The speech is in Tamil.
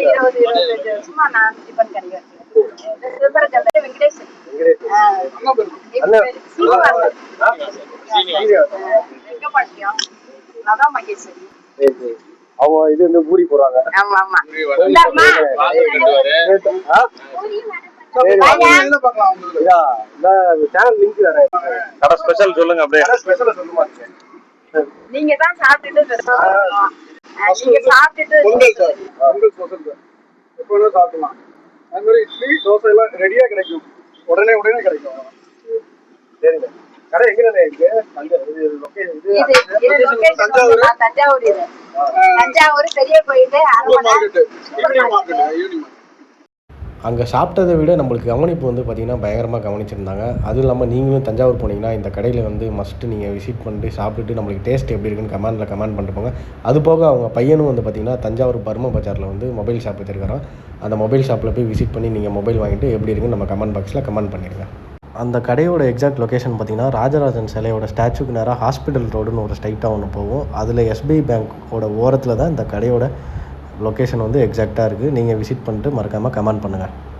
20-25 வருஷமா நான் டிஃபன் கடை வச்சிருக்கேன். சிவபுரத்துல வெங்கடேஷ். எங்க பாட்டியம் அதான் மகேஸ்வரி. அவங்க இது வந்து பூரி போறாங்க. ஆமா ஆமா. கடை ஸ்பெஷல் சொல்லுங்க. அப்படியே ஸ்பெஷல் சொல்லுமா? நீங்க தான் சாப்பிட்டுட்டு எப்போதும் சாப்பிடலாம். அது மாதிரி இட்லி தோசை எல்லாம் ரெடியா கிடைக்கும். உடனே கிடைக்கும். சரிங்க. கடை எங்க இருக்கு? தஞ்சாவூர் பெரிய கோயில். அங்கே சாப்பிட்டதை விட நம்மளுக்கு கவனிப்பு வந்து பார்த்திங்கன்னா பயங்கரமாக கவனிச்சிருந்தாங்க. அதுவும் இல்லாமல் நீங்களும் தஞ்சாவூர் போனீங்கன்னா இந்த கடையில் வந்து மஸ்ட்டு நீங்கள் விசிட் பண்ணிட்டு சாப்பிட்டுட்டு நம்மளுக்கு டேஸ்ட் எப்படி இருக்குன்னு கமெண்ட் பண்ணிட்டு போங்க. அது போக அவங்க பையனும் வந்து பார்த்திங்கன்னா தஞ்சாவூர் பர்மா பஜாரில் வந்து மொபைல் ஷாப் வச்சுருக்காரோம். அந்த மொபைல் ஷாப்பில் போய் விசிட் பண்ணி நீங்கள் மொபைல் வாங்கிட்டு எப்படி இருக்குன்னு நம்ம கமெண்ட் பாக்ஸில் கமெண்ட் பண்ணிடுங்க. அந்த கடையோட எக்ஸாக்ட் லொக்கேஷன் பார்த்திங்கன்னா ராஜராஜன் சிலையோட ஸ்டாச்சுக்கு நேராக ஹாஸ்பிட்டல் ரோடுன்னு ஒரு ஸ்ட்ரைட்டாக ஒன்று போகும். அதில் SBI பேங்க்கோட ஓரத்தில் தான் இந்த கடையோட லொக்கேஷன் வந்து எக்ஸாக்டாக இருக்குது. நீங்கள் விசிட் பண்ணிட்டு மறக்காமல் கமெண்ட் பண்ணுங்கள்.